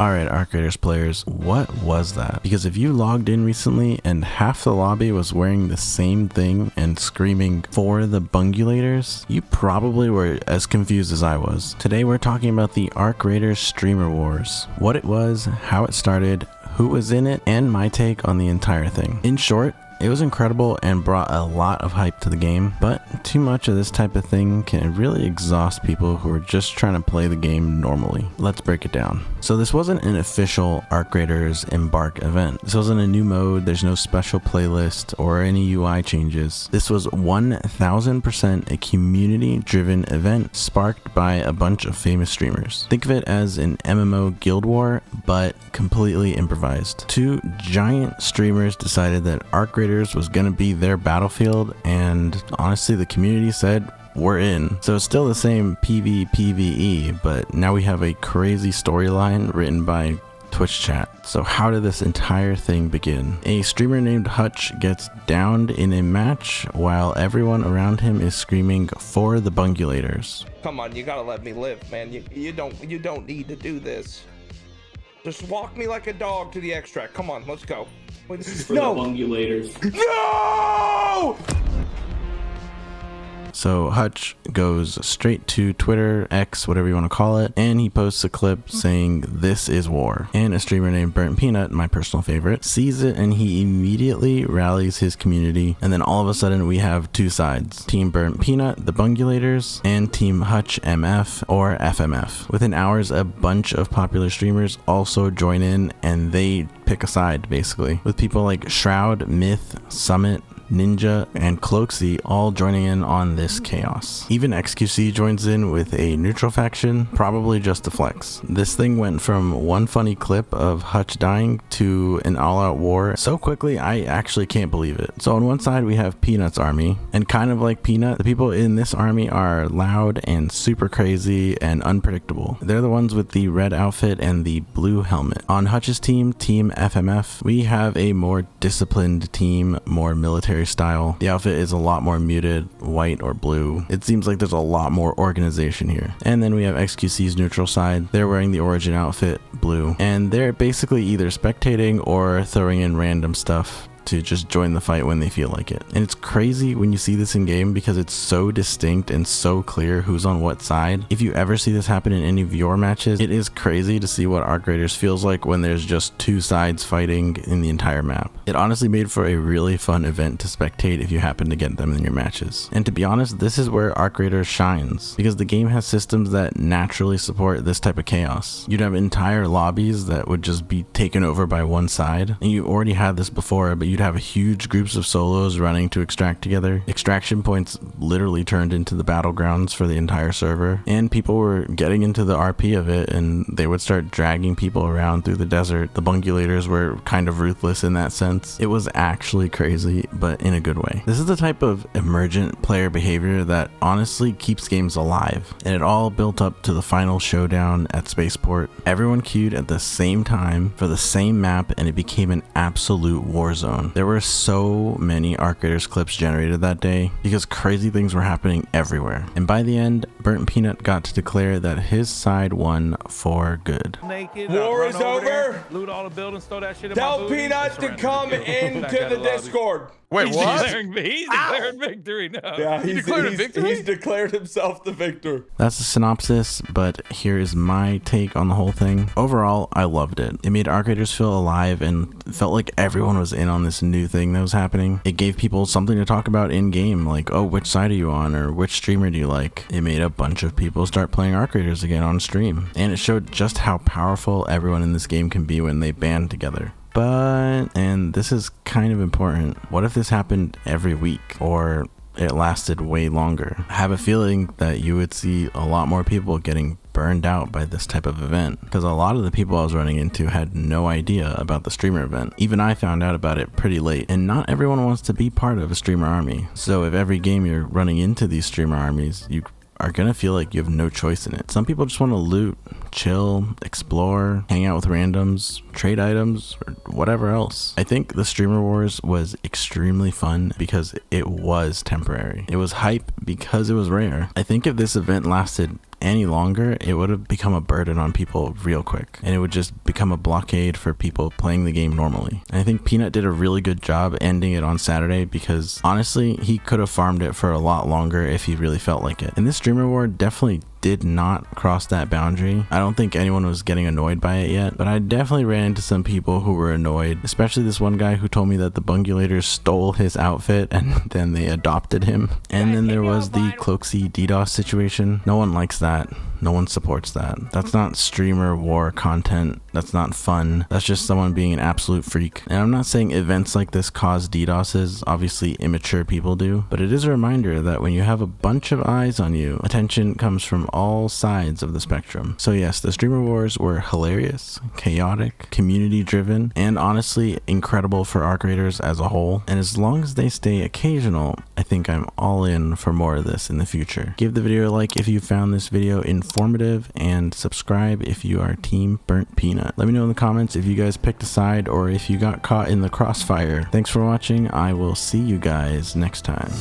Alright, Arc Raiders players, what was that? Because if you logged in recently and half the lobby was wearing the same thing and screaming for the Bungulators, you probably were as confused as I was. Today we're talking about the Arc Raiders Streamer Wars, what it was, how it started, who was in it, and my take on the entire thing. In short, it was incredible and brought a lot of hype to the game, but too much of this type of thing can really exhaust people who are just trying to play the game normally. Let's break it down. So this wasn't an official Arc Raiders Embark event. This wasn't a new mode, there's no special playlist or any UI changes. This was 1000% a community-driven event sparked by a bunch of famous streamers. Think of it as an MMO Guild War, but completely improvised. Two giant streamers decided that Arc Raiders was going to be their battlefield, and honestly the community said we're in. So it's still the same PvPvE, but now we have a crazy storyline written by Twitch chat. So how did this entire thing begin? A streamer named Hutch gets downed in a match while everyone around him is screaming for the Bungulators. Come on, you gotta let me live, man. You don't need to do this. Just walk me like a dog to the extract. Come on, let's go. This is for the Bungulators. No! So Hutch goes straight to Twitter, X, whatever you want to call it, and he posts a clip saying this is war. And a streamer named Burnt Peanut, my personal favorite, sees it and he immediately rallies his community, and then all of a sudden we have two sides. Team Burnt Peanut, the Bungulators, and Team Hutch MF or FMF. Within hours, a bunch of popular streamers also join in and they pick a side basically, with people like Shroud, Myth, Summit, Ninja, and Cloakzy all joining in on this chaos. Even XQC joins in with a neutral faction, probably just to flex. This thing went from one funny clip of Hutch dying to an all-out war so quickly I actually can't believe it. So on one side we have Peanut's army, and kind of like Peanut, the people in this army are loud and super crazy and unpredictable. They're the ones with the red outfit and the blue helmet. On Hutch's team, Team FMF, we have a more disciplined team, more military style. The outfit is a lot more muted, white or blue. It seems like there's a lot more organization here. And then we have XQC's neutral side. They're wearing the origin outfit, blue, and they're basically either spectating or throwing in random stuff to just join the fight when they feel like it. And it's crazy when you see this in game because it's so distinct and so clear who's on what side. If you ever see this happen in any of your matches, it is crazy to see what Arc Raiders feels like when there's just two sides fighting in the entire map. It honestly made for a really fun event to spectate if you happen to get them in your matches. And to be honest, this is where Arc Raiders shines, because the game has systems that naturally support this type of chaos. You'd have entire lobbies that would just be taken over by one side, and you already had this before, but you'd have huge groups of solos running to extract together. Extraction points literally turned into the battlegrounds for the entire server, and people were getting into the RP of it and they would start dragging people around through the desert. The Bungulators were kind of ruthless in that sense. It was actually crazy, but in a good way. This is the type of emergent player behavior that honestly keeps games alive, and it all built up to the final showdown at Spaceport. Everyone queued at the same time for the same map and it became an absolute war zone. There were so many Arc Raiders clips generated that day because crazy things were happening everywhere. And by the end, Burnt Peanut got to declare that his side won for good. War is over. Loot all the buildings, throw that shit in Tell Peanut to come into the Discord. Wait, He's what? He's declaring victory now. Yeah, he's declared himself the victor. That's the synopsis, but here is my take on the whole thing. Overall, I loved it. It made Arc Raiders feel alive and felt like everyone was in on this new thing that was happening. It gave people something to talk about in game, like, oh, which side are you on, or which streamer do you like? It made a bunch of people start playing Arc Raiders again on stream, and it showed just how powerful everyone in this game can be when they band together. But, and this is kind of important, what if this happened every week, or it lasted way longer? I have a feeling that you would see a lot more people getting burned out by this type of event, because a lot of the people I was running into had no idea about the streamer event. Even I found out about it pretty late, and not everyone wants to be part of a streamer army. So if every game you're running into these streamer armies, you are gonna feel like you have no choice in it. Some people just want to loot, chill, explore, hang out with randoms, trade items, or whatever else. I think the Streamer Wars was extremely fun because it was temporary. It was hype because it was rare. I think if this event lasted any longer, it would have become a burden on people real quick, and it would just become a blockade for people playing the game normally. And I think Peanut did a really good job ending it on Saturday, because honestly, he could have farmed it for a lot longer if he really felt like it. And this streamer war definitely did not cross that boundary. I don't think anyone was getting annoyed by it yet, but I definitely ran into some people who were annoyed, especially this one guy who told me that the Bungulators stole his outfit and then they adopted him. And then there was the Cloakzy DDoS situation. No one likes that. No one supports that. That's not streamer war content. That's not fun. That's just someone being an absolute freak. And I'm not saying events like this cause DDoSes. Obviously, immature people do. But it is a reminder that when you have a bunch of eyes on you, attention comes from all sides of the spectrum. So yes, the streamer wars were hilarious, chaotic, community driven, and honestly incredible for our creators as a whole. And as long as they stay occasional, I think I'm all in for more of this in the future. Give the video a like if you found this video informative, and subscribe if you are team Burnt Peanut. Let me know in the comments if you guys picked a side or if you got caught in the crossfire. Thanks for watching. I will see you guys next time.